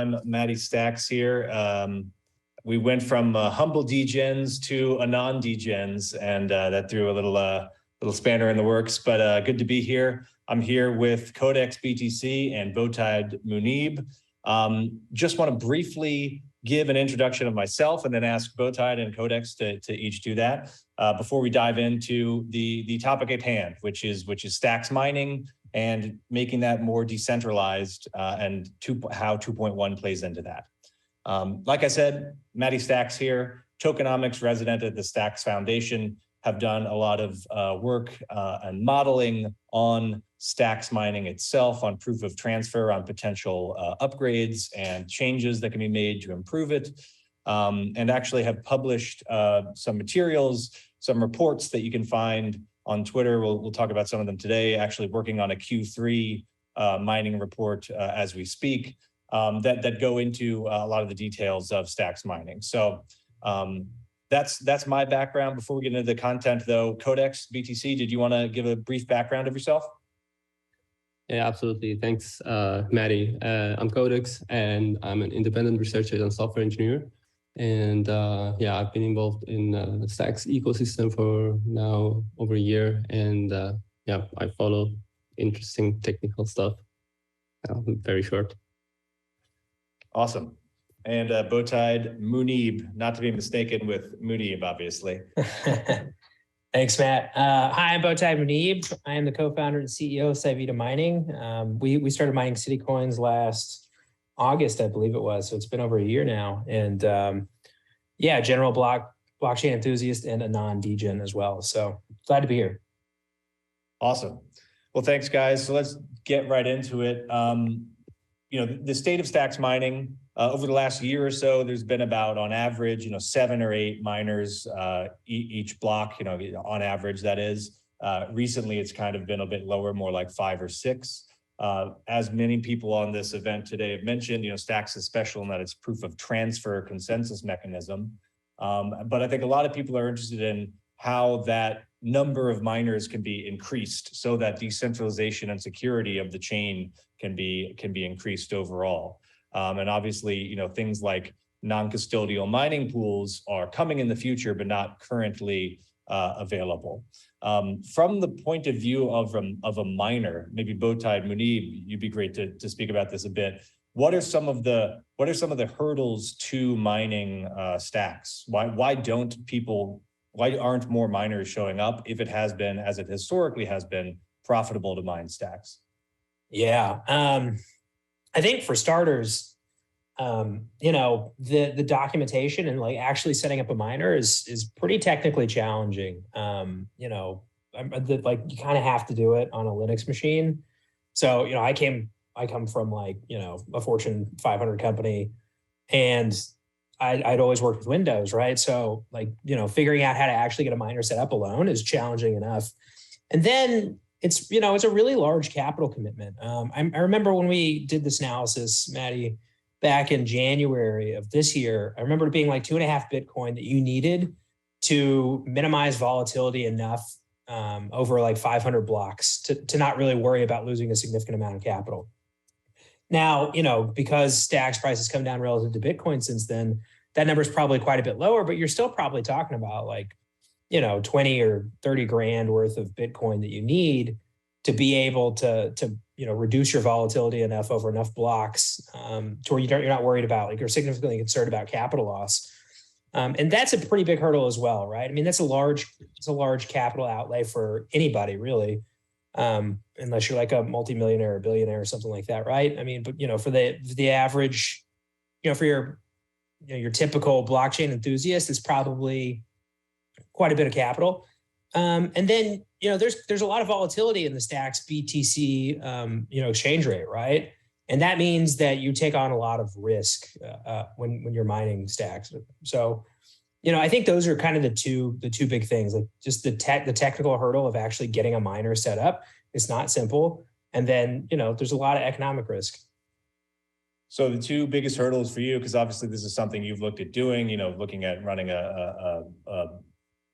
I'm Matty Stacks here. We went from humble degens to a non-degens, and that threw a little spanner in the works, but good to be here. I'm here with Codex BTC and Bowtied Munib. Just want to briefly give an introduction of myself and then ask Bowtied and Codex to each do that before we dive into the topic at hand, which is stacks mining and making that more decentralized and how 2.1 plays into that. Like I said, Matty Stacks here, Tokenomics resident at the Stacks Foundation, have done a lot of work and modeling on stacks mining itself, on proof of transfer, on potential upgrades and changes that can be made to improve it, and actually have published some materials, some reports that you can find on Twitter. We'll talk about some of them today, actually working on a Q3 mining report as we speak, that go into a lot of the details of stacks mining. So that's my background. Before we get into the content though, Codex BTC, did you want to give a brief background of yourself? Yeah, absolutely. Thanks, Matty. I'm Codex, and I'm an independent researcher and software engineer. And yeah, I've been involved in the Stacks ecosystem for now over a year. And yeah, I follow interesting technical stuff. Very short. Awesome. And Bowtied Munib, not to be mistaken with Munib, obviously. Thanks, Matt. Hi, I'm Bowtied Munib. I am the co-founder and CEO of Civita Mining. We started mining city coins last August, I believe it was. So it's been over a year now. And yeah, general blockchain enthusiast and a non-degen as well. So glad to be here. Awesome. Well, thanks, guys. So let's get right into it. You know, the state of stacks mining, over the last year or so, there's been about, on average, 7 or 8 miners each block, on average, that is. Recently, it's kind of been a bit lower, more like 5 or 6. As many people on this event today have mentioned, Stacks is special in that it's proof of transfer consensus mechanism. But I think a lot of people are interested in how that number of miners can be increased so that decentralization and security of the chain can be increased overall. And obviously, things like non-custodial mining pools are coming in the future, but not currently available. From the point of view of a miner, maybe Bowtied Munib, you'd be great to speak about this a bit. What are some of the hurdles to mining stacks? Why aren't more miners showing up if it has been, as it historically has been, profitable to mine stacks? Yeah, I think for starters, the documentation and like actually setting up a miner is pretty technically challenging. You kind of have to do it on a Linux machine. So, I come from a Fortune 500 company, and I'd always worked with Windows, right? So figuring out how to actually get a miner set up alone is challenging enough. And then it's a really large capital commitment. I remember when we did this analysis, Matty, back in January of this year, I remember it being like 2.5 Bitcoin that you needed to minimize volatility enough over like 500 blocks to not really worry about losing a significant amount of capital. Now, because stacks prices come down relative to Bitcoin since then, that number is probably quite a bit lower, but you're still probably talking about 20 or 30 grand worth of Bitcoin that you need to be able to reduce your volatility enough over enough blocks to where you're not worried about, you're significantly concerned about capital loss. And that's a pretty big hurdle as well, right? I mean, it's a large capital outlay for anybody, really. Unless you're like a multimillionaire or billionaire or something like that, right? I mean, but for the average, for your typical blockchain enthusiast, it's probably quite a bit of capital. And then there's a lot of volatility in the stacks BTC exchange rate, right? And that means that you take on a lot of risk when you're mining stacks. So I think those are kind of the two big things, like just the technical hurdle of actually getting a miner set up. It's not simple. And then, there's a lot of economic risk. So the two biggest hurdles for you, because obviously this is something you've looked at doing, looking at running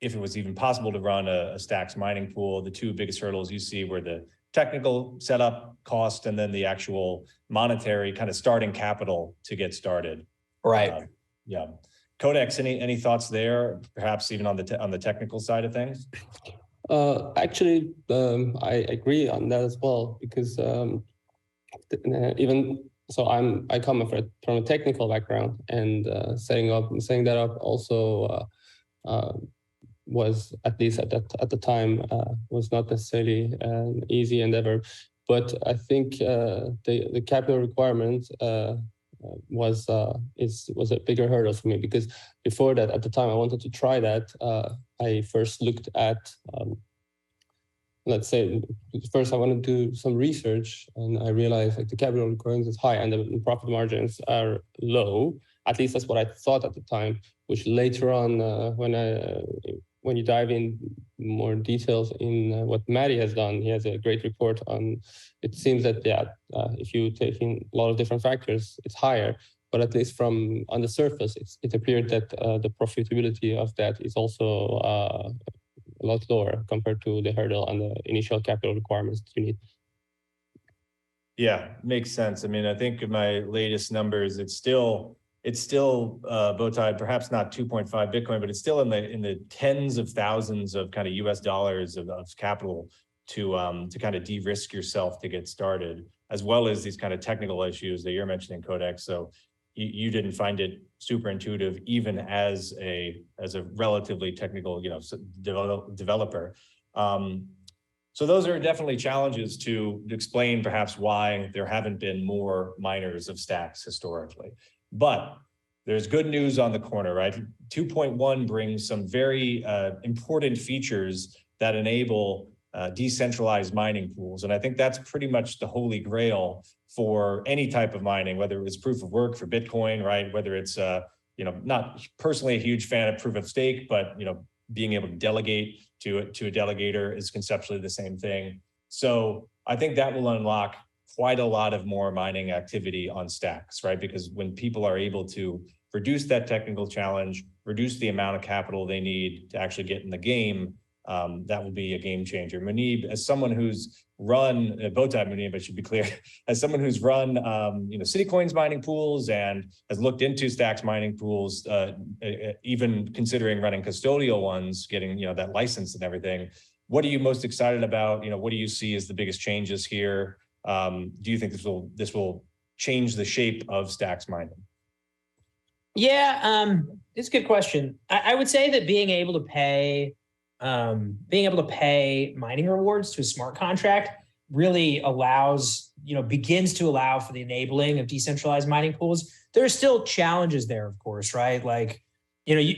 if it was even possible to run a stacks mining pool, the two biggest hurdles you see were the technical setup cost and then the actual monetary kind of starting capital to get started. Right. Yeah. Codex, any thoughts there? Perhaps even on the technical side of things? Actually, I agree on that as well, because even so, I come from a technical background, and setting that up also was, at least at the time, was not necessarily an easy endeavor. But I think the capital requirement was a bigger hurdle for me, because before that, at the time I wanted to try that, I first looked at let's say first I wanted to do some research, and I realized like the capital requirement is high and the profit margins are low. At least that's what I thought at the time, which later on when you dive in more details in what Matty has done, he has a great report on, it seems that, if you take in a lot of different factors, it's higher, but at least from on the surface, it appeared that the profitability of that is also a lot lower compared to the hurdle and the initial capital requirements that you need. Yeah, makes sense. I mean, I think in my latest numbers, it's still Bowtie, perhaps not 2.5 Bitcoin, but it's still in the tens of thousands of kind of US dollars of capital to kind of de-risk yourself to get started, as well as these kind of technical issues that you're mentioning, Codex. So you didn't find it super intuitive, even as a relatively technical, developer. So those are definitely challenges to explain perhaps why there haven't been more miners of stacks historically. But there's good news on the corner, right? 2.1 brings some very important features that enable decentralized mining pools. And I think that's pretty much the holy grail for any type of mining, whether it's proof of work for Bitcoin, right? Whether it's, not personally a huge fan of proof of stake, but, being able to delegate to a delegator is conceptually the same thing. So I think that will unlock quite a lot of more mining activity on stacks, right? Because when people are able to reduce that technical challenge, reduce the amount of capital they need to actually get in the game, that will be a game changer. Munib, as someone who's run, Bowtie Munib, I should be clear, as someone who's run, Citycoins mining pools and has looked into stacks mining pools, even considering running custodial ones, getting, that license and everything. What are you most excited about? What do you see as the biggest changes here? Do you think this will change the shape of stacks mining? Yeah, it's a good question. I would say that being able to pay mining rewards to a smart contract really begins to allow for the enabling of decentralized mining pools. There are still challenges there, of course, right? Like,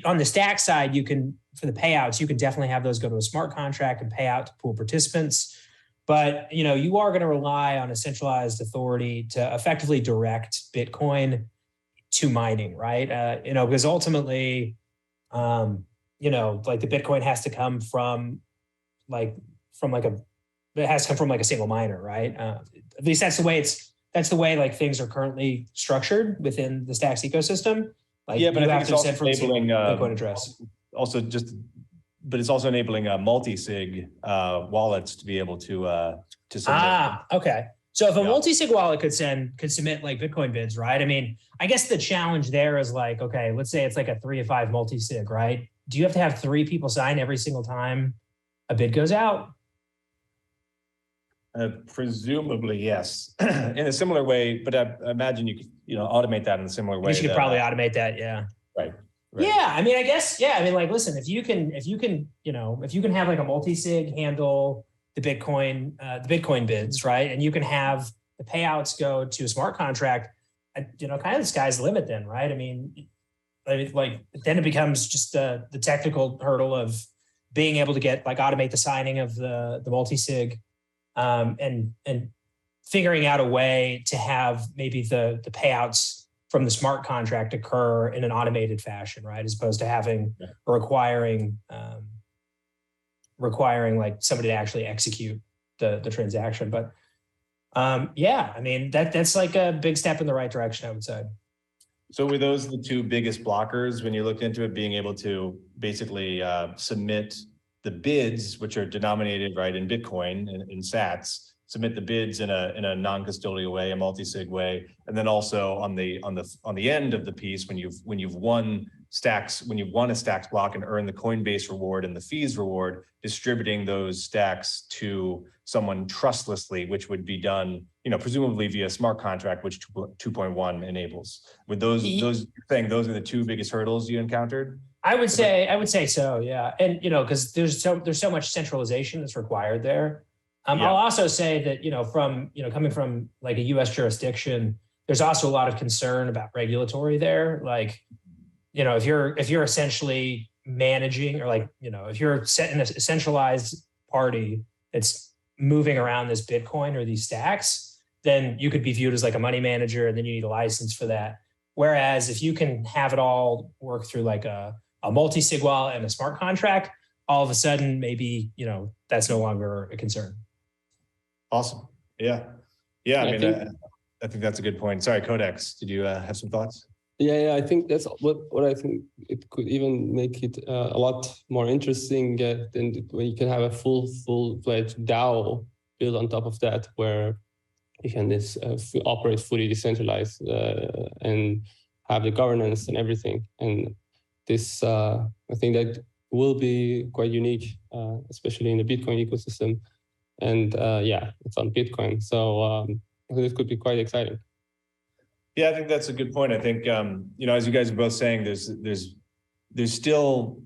on the stack side, for the payouts, you can definitely have those go to a smart contract and pay out to pool participants. But, you are going to rely on a centralized authority to effectively direct Bitcoin to mining, right? Because ultimately, like the Bitcoin has to come from a single miner, right? At least that's the way like things are currently structured within the Stacks ecosystem. Like, yeah, but I think it's also enabling Bitcoin address. But it's also enabling multi-sig wallets to be able to submit. Okay. So if a multi-sig wallet could submit like Bitcoin bids, right? I mean, I guess the challenge there is like, okay, let's say it's like a 3 to 5 multi-sig, right? Do you have to have 3 people sign every single time a bid goes out? Presumably, yes. In a similar way, but I imagine you could, automate that in a similar way. You could probably automate that, yeah. Right. Yeah, I mean, I guess, yeah. I mean, like, listen, if you can have like a multi-sig handle the Bitcoin bids, right? And you can have the payouts go to a smart contract, kind of the sky's the limit then, right? I mean, like then it becomes just the technical hurdle of being able to get automate the signing of the multi-sig, and figuring out a way to have maybe the payouts from the smart contract occur in an automated fashion, right? As opposed to having requiring like somebody to actually execute the transaction. But yeah, I mean, that's like a big step in the right direction, I would say. So were those the 2 biggest blockers when you looked into it, being able to basically submit the bids, which are denominated right in Bitcoin and in sats, submit the bids in a non-custodial way, a multi-sig way, and then also on the end of the piece, when you've won a stacks block and earn the Coinbase reward and the fees reward, distributing those stacks to someone trustlessly, which would be done, presumably via smart contract, which 2.1 enables. With those are the two biggest hurdles you encountered? I would say so, yeah. And because there's so much centralization that's required there. I'll also say that coming from like a U.S. jurisdiction, there's also a lot of concern about regulatory there. Like, if you're essentially managing, or if you're set in a centralized party that's moving around this Bitcoin or these stacks, then you could be viewed as like a money manager, and then you need a license for that. Whereas if you can have it all work through like a multi-sig wallet and a smart contract, all of a sudden maybe that's no longer a concern. Awesome. Yeah. I think that's a good point. Sorry, Codex, did you have some thoughts? Yeah, I think that's what I think. It could even make it a lot more interesting than when you can have a full-fledged DAO built on top of that, where you can operate fully decentralized and have the governance and everything. And this, I think that will be quite unique, especially in the Bitcoin ecosystem. And it's on Bitcoin, so this could be quite exciting. Yeah, I think that's a good point. I think, as you guys are both saying, there's still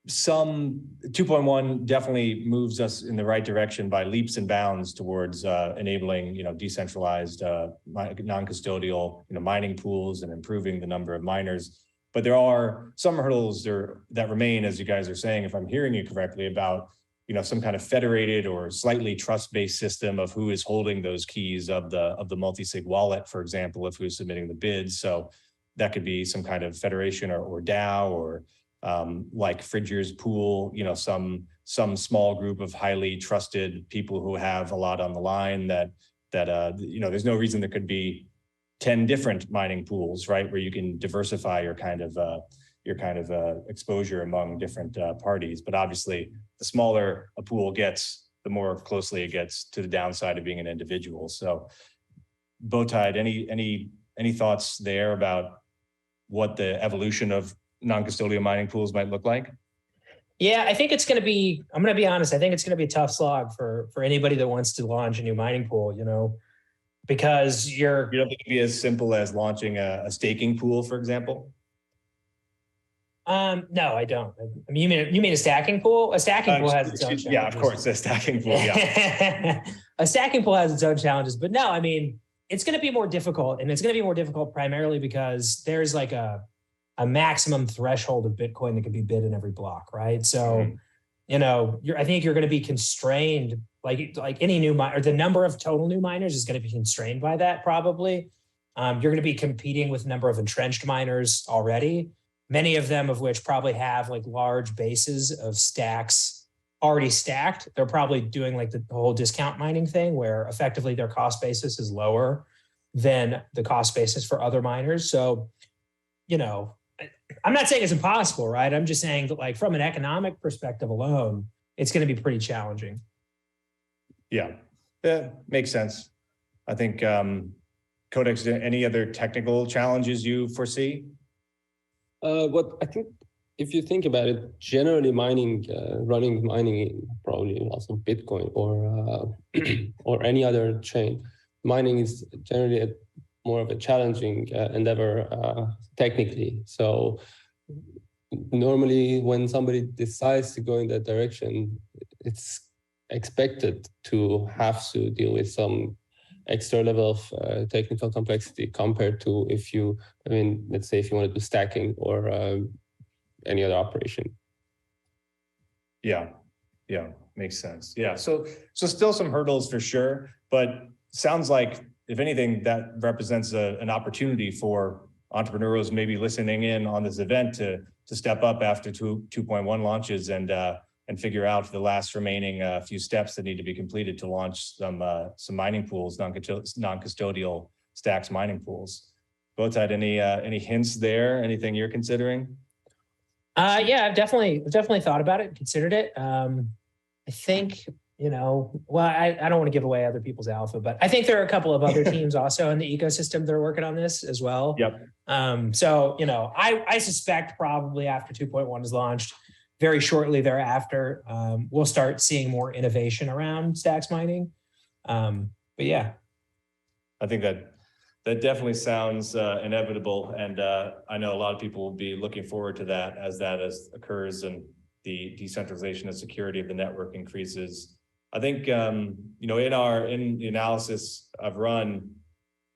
some 2.1 definitely moves us in the right direction by leaps and bounds towards enabling, decentralized, non-custodial, mining pools and improving the number of miners. But there are some hurdles that remain, as you guys are saying, if I'm hearing you correctly, about some kind of federated or slightly trust-based system of who is holding those keys of the multi-sig wallet, for example, of who's submitting the bids. So that could be some kind of federation or DAO, or like Frigier's pool, some small group of highly trusted people who have a lot on the line that there's no reason there could be 10 different mining pools, right? Where you can diversify your kind of exposure among different parties. But obviously, the smaller a pool gets, the more closely it gets to the downside of being an individual. So, Bowtied, any thoughts there about what the evolution of non-custodial mining pools might look like? Yeah, I think it's going to be, I'm going to be honest, I think it's going to be a tough slog for anybody that wants to launch a new mining pool, because you don't think it'd be as simple as launching a staking pool, for example? No, I don't. I mean, you mean a stacking pool? A stacking pool has its own challenges. Yeah, of course, a stacking pool, yeah. A stacking pool has its own challenges, but no, I mean, it's going to be more difficult, and it's going to be more difficult primarily because there's like a maximum threshold of Bitcoin that can be bid in every block, right? So, I think you're going to be constrained, like any new miner, the number of total new miners is going to be constrained by that probably. You're going to be competing with a number of entrenched miners already, many of them of which probably have like large bases of stacks already stacked. They're probably doing like the whole discount mining thing where effectively their cost basis is lower than the cost basis for other miners. So, I'm not saying it's impossible, right? I'm just saying that like from an economic perspective alone, it's going to be pretty challenging. Yeah, makes sense. I think, Codex, any other technical challenges you foresee? What I think, if you think about it, generally running mining, probably also Bitcoin or or any other chain, mining is generally more of a challenging endeavor technically. So normally when somebody decides to go in that direction, it's expected to have to deal with some extra level of technical complexity compared to let's say if you want to do stacking or any other operation. Yeah, makes sense. Yeah, so still some hurdles for sure, but sounds like if anything, that represents an opportunity for entrepreneurs maybe listening in on this event to step up after 2.1 launches and figure out the last remaining few steps that need to be completed to launch some mining pools, non-custodial stacks mining pools. Bowtied, any hints there? Anything you're considering? Yeah, I've definitely thought about it, considered it. I think well, I don't want to give away other people's alpha, but I think there are a couple of other teams also in the ecosystem that are working on this as well. Yep. So, I suspect probably after 2.1 is launched, very shortly thereafter, we'll start seeing more innovation around stacks mining. But yeah. I think that definitely sounds inevitable. And I know a lot of people will be looking forward to that as occurs and the decentralization and security of the network increases. I think, in the analysis I've run,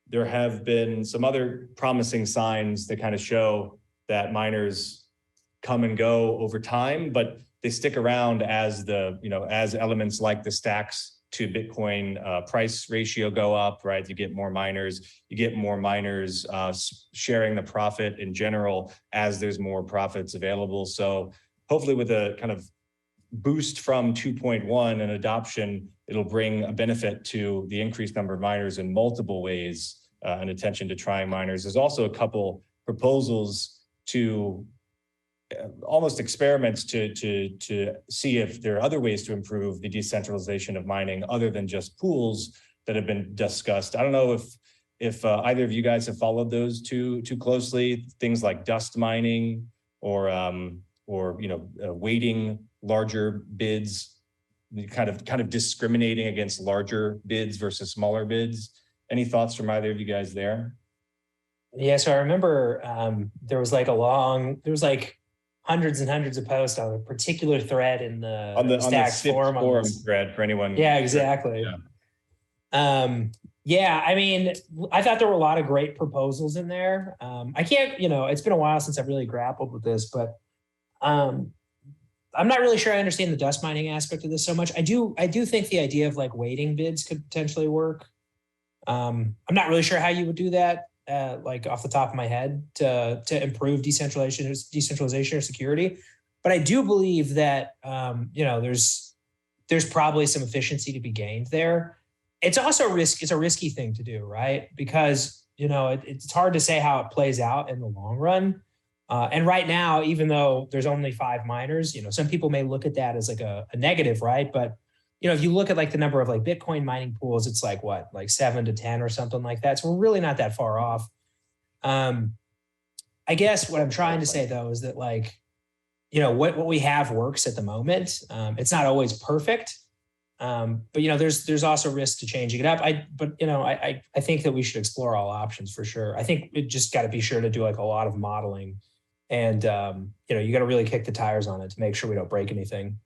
there have been some other promising signs that kind of show that miners come and go over time, but they stick around as as elements like the stacks to Bitcoin price ratio go up, right? You get more miners, sharing the profit in general as there's more profits available. So hopefully with a kind of boost from 2.1 and adoption, it'll bring a benefit to the increased number of miners in multiple ways and attention to trying miners. There's also a couple proposals to almost experiments to see if there are other ways to improve the decentralization of mining other than just pools that have been discussed. I don't know if either of you guys have followed those too closely, things like dust mining or weighting larger bids, kind of discriminating against larger bids versus smaller bids. Any thoughts from either of you guys there? Yeah, so I remember there was hundreds and hundreds of posts on a particular thread in the Stacks forum thread for anyone. Yeah, exactly. Yeah. I mean, I thought there were a lot of great proposals in there. I can't, it's been a while since I've really grappled with this, but I'm not really sure I understand the dust mining aspect of this so much. I do think the idea of like weighting bids could potentially work. I'm not really sure how you would do that. Like off the top of my head to improve decentralization or security. But I do believe that, there's probably some efficiency to be gained there. It's also it's a risky thing to do, right? Because, it's hard to say how it plays out in the long run. And right now, even though there's only 5 miners, some people may look at that as like a negative, right? But if you look at like the number of like Bitcoin mining pools, it's like what, like 7 to 10 or something like that. So we're really not that far off. I guess what I'm trying to say though is that like, what we have works at the moment. It's not always perfect, but there's also risk to changing it up. I think that we should explore all options for sure. I think we just got to be sure to do like a lot of modeling, and you got to really kick the tires on it to make sure we don't break anything.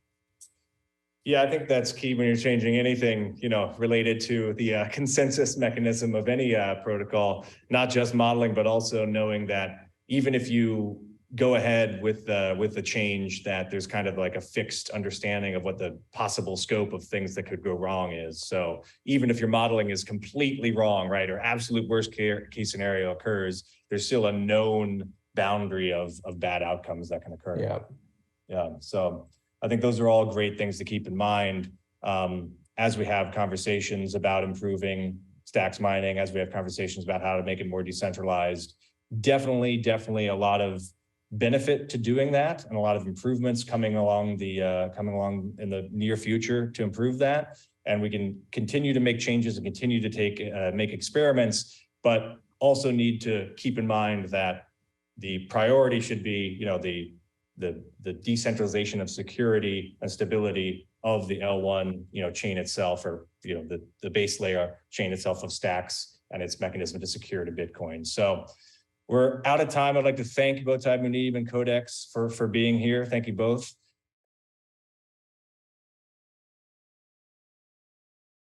Yeah, I think that's key when you're changing anything, related to the consensus mechanism of any protocol, not just modeling, but also knowing that even if you go ahead with the change, that there's kind of like a fixed understanding of what the possible scope of things that could go wrong is. So even if your modeling is completely wrong, right, or absolute worst case scenario occurs, there's still a known boundary of bad outcomes that can occur. Yeah. So I think those are all great things to keep in mind as we have conversations about improving stacks mining, as we have conversations about how to make it more decentralized. Definitely a lot of benefit to doing that, and a lot of improvements coming along in the near future to improve that. And we can continue to make changes and continue to make experiments, but also need to keep in mind that the priority should be, the decentralization of security and stability of the L1, chain itself, or the base layer chain itself of stacks and its mechanism to secure to Bitcoin. So we're out of time. I'd like to thank both Munib and Codex for being here. Thank you both.